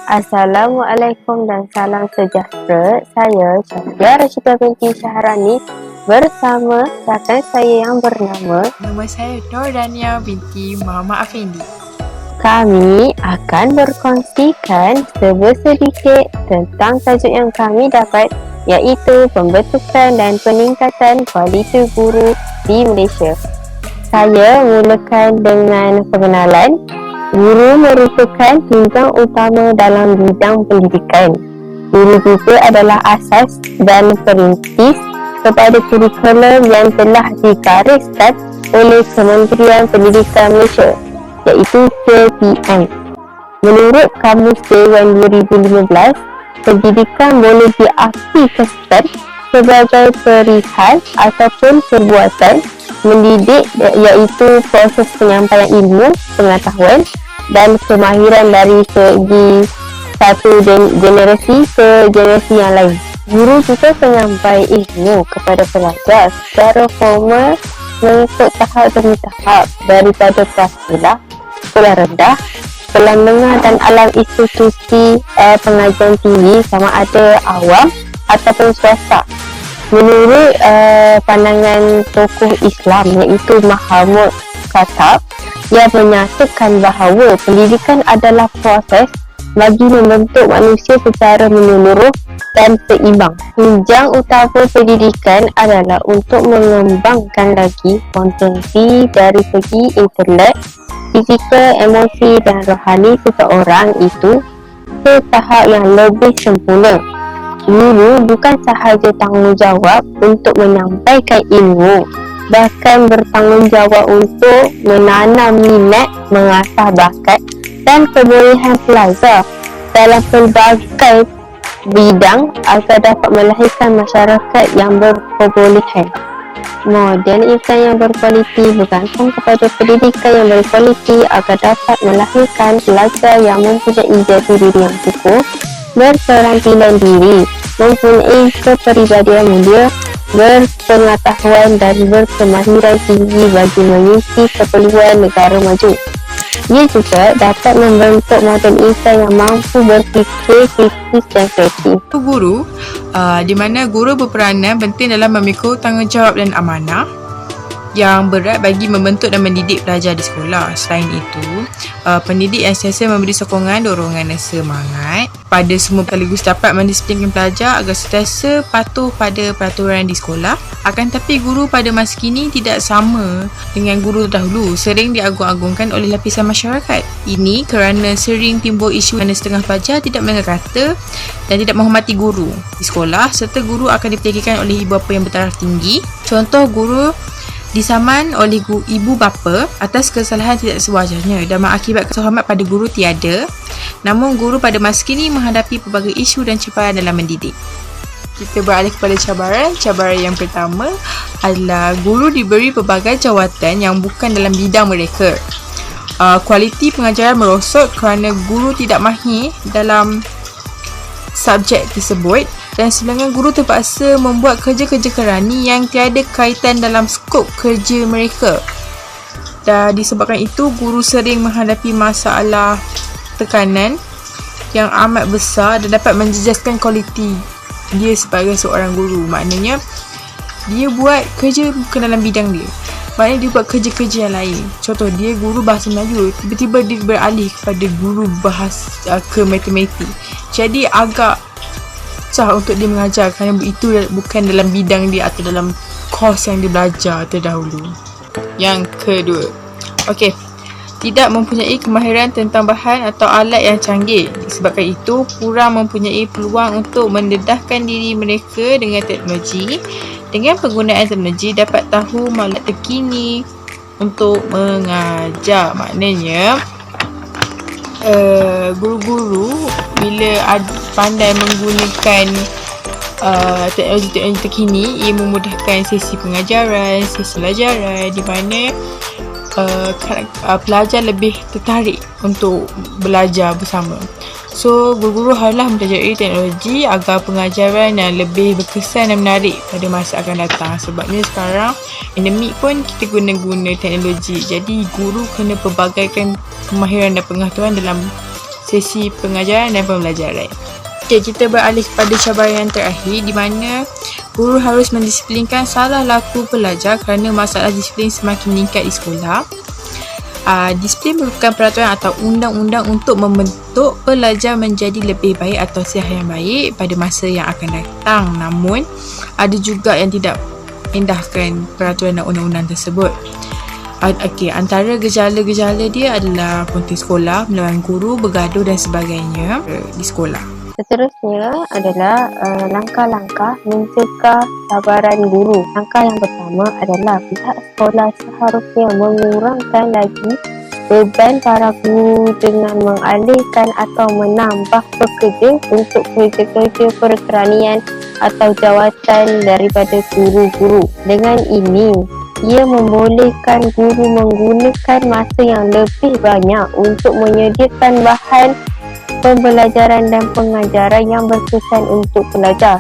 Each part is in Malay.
Assalamualaikum dan salam sejahtera. Saya Syahria Rashida binti Syahrani bersama rakan saya yang bernama Nama saya Nordania binti Muhammad Afendi. Kami akan berkongsikan sedikit tentang tajuk yang kami dapat, iaitu pembentukan dan peningkatan kualiti guru di Malaysia. Saya mulakan dengan pengenalan. Guru merupakan pinggang utama dalam bidang pendidikan. Guru juga adalah asas dan perintis kepada kurikulum yang telah digariskan oleh Kementerian Pendidikan Malaysia, iaitu KPM. Menurut Kamus Dewan 2015, pendidikan boleh diartikan sebagai perihal ataupun perbuatan mendidik, iaitu proses penyampaian ilmu, pengetahuan dan kemahiran dari segi satu generasi ke generasi yang lain. Guru juga penyampai ilmu kepada pelajar secara formal mengikut tahap demi tahap, daripada prasekolah, sekolah rendah, sekolah menengah dan alam institusi pengajian tinggi sama ada awam ataupun swasta. Menurut pandangan tokoh Islam, iaitu Muhammad Khattab, ia menyatakan bahawa pendidikan adalah proses bagi membentuk manusia secara menyeluruh dan seimbang. Tunjang utama pendidikan adalah untuk mengembangkan lagi potensi dari segi intelek, fizikal, emosi dan rohani seseorang itu ke tahap yang lebih sempurna. Guru bukan sahaja tanggungjawab untuk menyampaikan ilmu, bahkan bertanggungjawab untuk menanam minat, mengasah bakat dan kebolehan pelajar dalam pelbagai bidang agar dapat melahirkan masyarakat yang berkebolehan. Model insan yang berkualiti bergantung kepada pendidikan yang berkualiti agar dapat melahirkan pelajar yang mempunyai jati diri yang kukuh, berketerampilan diri, mempunyai kepribadian mulia, berpengetahuan dan berkemahiran tinggi bagi mengisi keperluan negara maju. Ia juga dapat membentuk model insan yang mampu berfikir kritis dan kreatif. Guru, di mana guru berperanan penting dalam memikul tanggungjawab dan amanah yang berat bagi membentuk dan mendidik pelajar di sekolah. Selain itu, pendidik yang sentiasa memberi sokongan, dorongan dan semangat pada semua sekaligus dapat mendisiplinkan pelajar agar sentiasa patuh pada peraturan di sekolah. Akan tetapi guru pada masa kini tidak sama dengan guru terdahulu, sering diagung-agungkan oleh lapisan masyarakat. Ini kerana sering timbul isu mana setengah pelajar tidak mendengar kata dan tidak menghormati guru di sekolah, serta guru akan dipertikaikan oleh ibu bapa yang bertaraf tinggi. Contoh, guru disaman oleh ibu bapa atas kesalahan tidak sewajarnya dan mengakibatkan hormat pada guru tiada. Namun guru pada masa kini menghadapi pelbagai isu dan cabaran dalam mendidik. Kita beralih kepada cabaran. Cabaran yang pertama adalah guru diberi pelbagai jawatan yang bukan dalam bidang mereka. Kualiti pengajaran merosot kerana guru tidak mahir dalam subjek tersebut dan sebahagian guru terpaksa membuat kerja-kerja kerani yang tiada kaitan dalam skop kerja mereka. Dan disebabkan itu, guru sering menghadapi masalah tekanan yang amat besar dan dapat menjejaskan kualiti dia sebagai seorang guru. Maknanya, dia buat kerja bukan dalam bidang dia. Maknanya dia buat kerja-kerja yang lain. Contoh, dia guru bahasa Melayu, tiba-tiba dia beralih kepada guru bahasa ke matematik. Jadi agak susah untuk dia mengajar kerana itu bukan dalam bidang dia atau dalam kos yang dia belajar terdahulu. Yang kedua, tidak mempunyai kemahiran tentang bahan atau alat yang canggih. Disebabkan itu, kurang mempunyai peluang untuk mendedahkan diri mereka dengan teknologi. Dengan penggunaan teknologi dapat tahu maklumat terkini untuk mengajar. Maknanya guru-guru bila pandai menggunakan teknologi-teknologi terkini, ia memudahkan sesi pengajaran, sesi pelajaran di mana pelajar lebih tertarik untuk belajar bersama. So, guru-guru haruslah mempelajari teknologi agar pengajaran yang lebih berkesan dan menarik pada masa akan datang. Sebabnya sekarang endemik pun kita guna teknologi. Jadi, guru kena pelbagaikan kemahiran dan pengetahuan dalam sesi pengajaran dan pembelajaran. Okay, kita beralih kepada cabaran yang terakhir di mana guru harus mendisiplinkan salah laku pelajar kerana masalah disiplin semakin meningkat di sekolah. Disiplin merupakan peraturan atau undang-undang untuk membentuk pelajar menjadi lebih baik atau sihat yang baik pada masa yang akan datang. Namun, ada juga yang tidak indahkan peraturan dan undang-undang tersebut. Antara gejala-gejala dia adalah putus sekolah, melawan guru, bergaduh dan sebagainya di sekolah. Seterusnya adalah langkah-langkah mencegah cabaran guru. Langkah yang pertama adalah pihak sekolah seharusnya mengurangkan lagi beban para guru dengan mengalihkan atau menambah pekerja untuk kerja-kerja perkeranian atau jawatan daripada guru-guru. Dengan ini, ia membolehkan guru menggunakan masa yang lebih banyak untuk menyediakan bahan pembelajaran dan pengajaran yang berkesan untuk pelajar.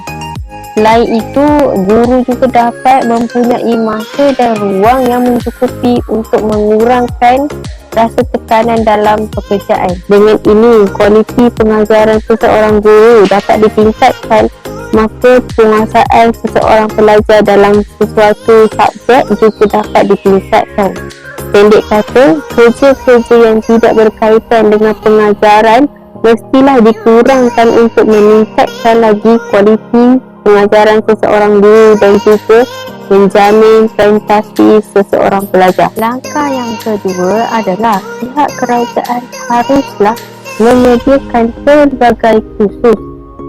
Selain itu, guru juga dapat mempunyai masa dan ruang yang mencukupi untuk mengurangkan rasa tekanan dalam pekerjaan. Dengan ini, kualiti pengajaran seseorang guru dapat ditingkatkan, maka penguasaan seseorang pelajar dalam sesuatu subjek juga dapat ditingkatkan. Pendek kata, kerja-kerja yang tidak berkaitan dengan pengajaran mestilah dikurangkan untuk meningkatkan lagi kualiti pengajaran seseorang guru dan juga menjamin prestasi seseorang pelajar. Langkah yang kedua adalah pihak kerajaan haruslah menyediakan pelbagai kursus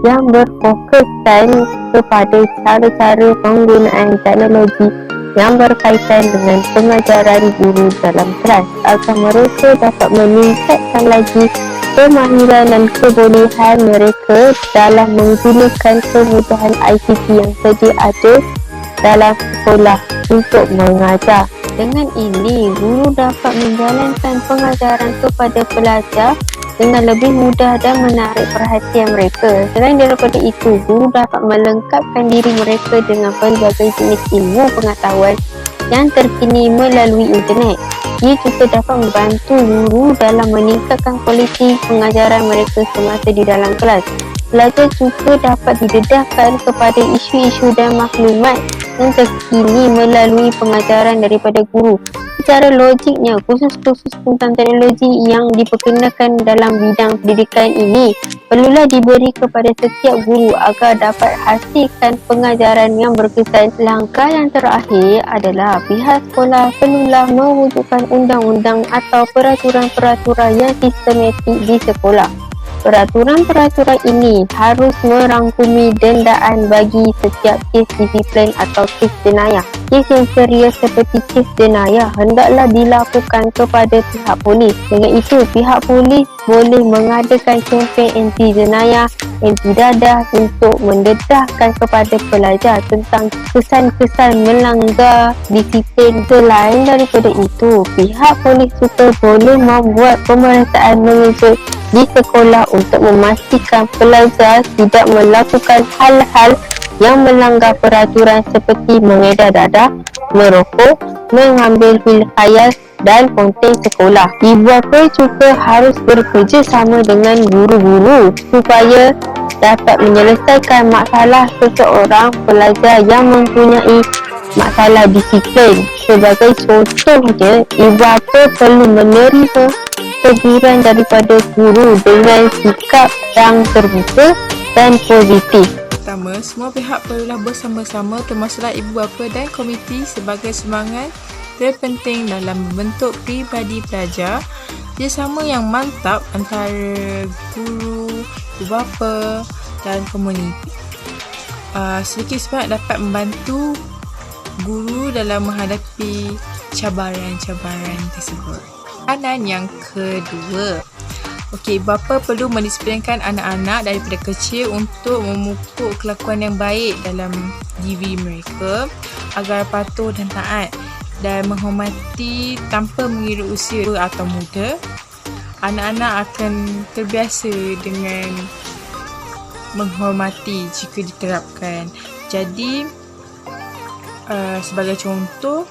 yang berfokuskan kepada cara-cara penggunaan teknologi yang berkaitan dengan pengajaran guru dalam kelas agar mereka dapat meningkatkan lagi kemahiran dan kebolehan mereka dalam menggunakan kemudahan ICT yang sedia ada dalam sekolah untuk mengajar. Dengan ini, guru dapat menjalankan pengajaran kepada pelajar dengan lebih mudah dan menarik perhatian mereka. Selain daripada itu, guru dapat melengkapkan diri mereka dengan pelbagai jenis ilmu pengetahuan yang terkini melalui internet. Ia juga dapat membantu guru dalam meningkatkan kualiti pengajaran mereka semasa di dalam kelas. Pelajar juga dapat didedahkan kepada isu-isu dan maklumat yang terkini melalui pengajaran daripada guru. Secara logiknya, kursus-kursus tentang teknologi yang diperkenakan dalam bidang pendidikan ini perlulah diberi kepada setiap guru agar dapat hasilkan pengajaran yang berkesan. Langkah yang terakhir adalah pihak sekolah perlulah mewujudkan undang-undang atau peraturan-peraturan yang sistematik di sekolah. Peraturan-peraturan ini harus merangkumi dendaan bagi setiap kes disiplin atau kes jenayah. Kes yang serius seperti kes jenayah hendaklah dilakukan kepada pihak polis. Dengan itu, pihak polis boleh mengadakan kempen anti jenayah, anti dadah untuk mendedahkan kepada pelajar tentang kesan-kesan melanggar disiplin. Selain daripada itu, pihak polis juga boleh membuat pemeriksaan mengejut di sekolah untuk memastikan pelajar tidak melakukan hal-hal yang melanggar peraturan seperti mengedar dadah, merokok, mengambil pil khayal dan konten sekolah. Ibu bapa juga harus bekerjasama dengan guru-guru supaya dapat menyelesaikan masalah seseorang pelajar yang mempunyai masalah disiplin. Sebagai contohnya, ibu bapa perlu menerima teguran daripada guru dengan sikap yang terbuka dan positif. Pertama, semua pihak perlulah bersama-sama termasuklah ibu bapa dan komiti sebagai semangat terpenting dalam membentuk pribadi pelajar. Kerjasama yang mantap antara guru, ibu bapa dan komuniti sedikit sebanyak dapat membantu guru dalam menghadapi cabaran-cabaran tersebut. Peranan yang kedua, bapa perlu mendisiplinkan anak-anak daripada kecil untuk memupuk kelakuan yang baik dalam diri mereka agar patuh dan taat dan menghormati tanpa mengira usia tua atau muda. Anak-anak akan terbiasa dengan menghormati jika diterapkan. Jadi, sebagai contoh,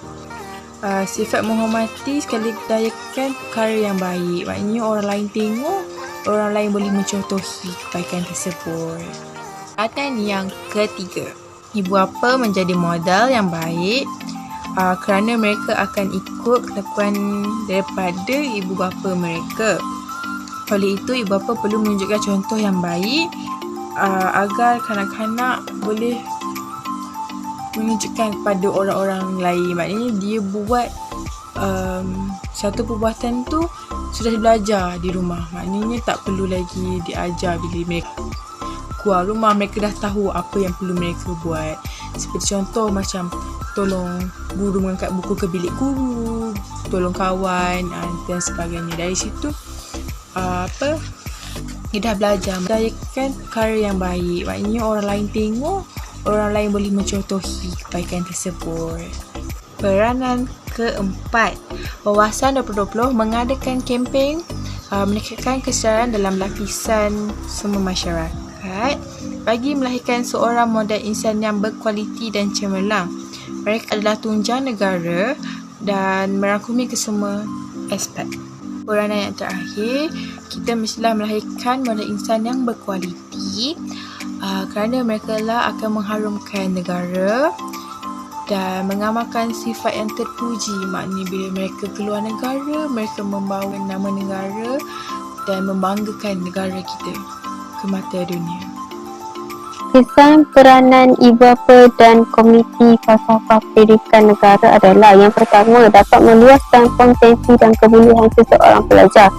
sifat menghormati sekali dayakan perkara yang baik. Maknanya orang lain tengok orang lain boleh mencontohi kebaikan tersebut. Dan yang ketiga, ibu bapa menjadi modal yang baik kerana mereka akan ikut kelakuan daripada ibu bapa mereka. Oleh itu, ibu bapa perlu menunjukkan contoh yang baik agar kanak-kanak boleh menunjukkan kepada orang-orang lain. Maknanya dia buat satu perbuatan tu sudah belajar di rumah. Maknanya tak perlu lagi diajar bila mereka keluar rumah, mereka dah tahu apa yang perlu mereka buat. Seperti contoh macam tolong guru mengangkat buku ke bilik guru, tolong kawan dan sebagainya. Dari situ dia dah belajar menjayakan perkara yang baik. Maknanya orang lain tengok, orang lain boleh mencontohi kebaikan tersebut. Peranan keempat, Wawasan 2020 mengadakan kempen meningkatkan kesedaran dalam lapisan semua masyarakat bagi melahirkan seorang model insan yang berkualiti dan cemerlang. Mereka adalah tunjang negara dan merangkumi kesemua aspek. Peranan yang terakhir, kita mestilah melahirkan model insan yang berkualiti kerana mereka lah akan mengharumkan negara dan mengamalkan sifat yang terpuji. Maknanya bila mereka keluar negara, mereka membawa nama negara dan membanggakan negara kita ke mata dunia. Kesan peranan ibu bapa dan komuniti falsafah pendidikan negara adalah yang pertama, dapat meluaskan potensi dan kebolehan seseorang pelajar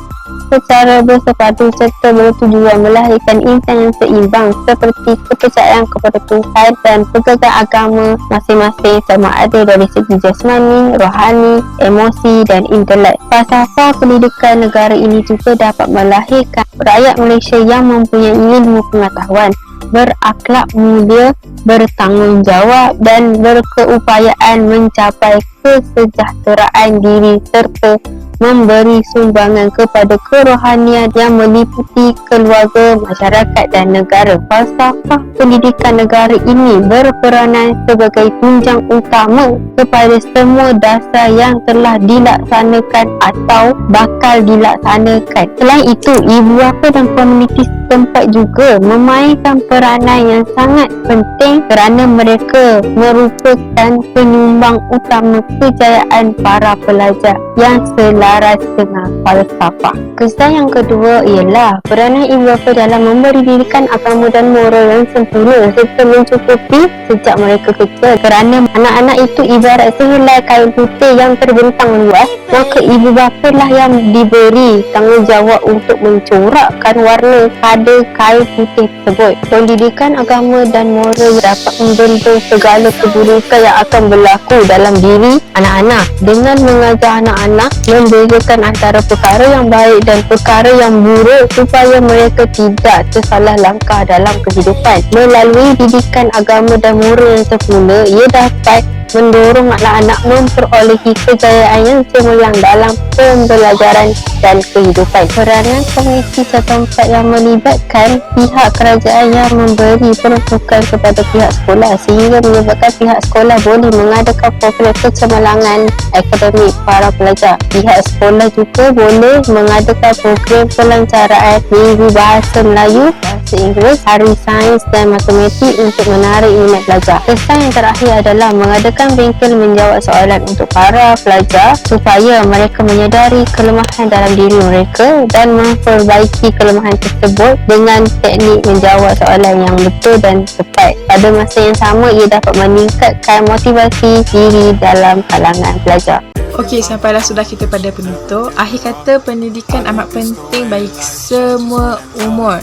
secara bersepadu serta bertujuan melahirkan insan yang seimbang seperti kepercayaan kepada Tuhan dan pegangan agama masing-masing sama ada dari segi jasmani, rohani, emosi dan intelek. Falsafah pendidikan negara ini juga dapat melahirkan rakyat Malaysia yang mempunyai ilmu pengetahuan, berakhlak mulia, bertanggungjawab dan berkeupayaan mencapai kesejahteraan diri serta memberi sumbangan kepada kerohanian yang meliputi keluarga, masyarakat dan negara. Falsafah pendidikan negara ini berperanan sebagai tunjang utama kepada semua dasar yang telah dilaksanakan atau bakal dilaksanakan. Selain itu, ibu bapa dan komuniti setempat juga memainkan peranan yang sangat penting kerana mereka merupakan penyumbang utama kejayaan para pelajar yang selaras dengan falsafah. Kesan yang kedua ialah peranan ibu bapa dalam memberi didikan agama dan moral yang sempurna serta mencukupi sejak mereka kecil, kerana anak-anak itu ibarat sehelai kain putih yang terbentang luas, maka ibu bapa lah yang diberi tanggungjawab untuk mencorakkan warna pada kain putih tersebut. Pendidikan agama dan moral dapat membendung segala keburukan yang akan berlaku dalam diri anak-anak dengan mengajar anak-anak membezakan antara perkara yang baik dan perkara yang buruk supaya mereka tidak tersalah langkah dalam kehidupan. Melalui didikan agama dan moral yang sempurna, ia dapat mendorong anak-anak memperolehi kejayaan yang cemerlang dalam pembelajaran dan kehidupan. Peranan komuniti setempat yang melibatkan pihak kerajaan yang memberi peruntukan kepada pihak sekolah sehingga menyebabkan pihak sekolah boleh mengadakan program kecemerlangan akademik para pelajar. Pihak sekolah juga boleh mengadakan program pelancaraan minggu bahasa Melayu, bahasa Inggeris, hari sains dan matematik untuk menarik minat pelajar. Kesan yang terakhir adalah mengadakan bengkel menjawab soalan untuk para pelajar supaya mereka menyedari kelemahan dalam diri mereka dan memperbaiki kelemahan tersebut dengan teknik menjawab soalan yang betul dan tepat. Pada masa yang sama, ia dapat meningkatkan motivasi diri dalam kalangan pelajar. Okey, sampailah sudah kita pada penutup. Akhir kata, pendidikan amat penting bagi semua umur.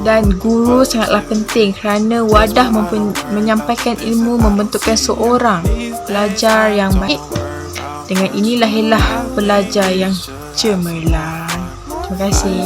Dan guru sangatlah penting kerana wadah menyampaikan ilmu, membentukkan seorang pelajar yang baik. Dengan ini lahirlah pelajar yang cemerlang. Terima kasih.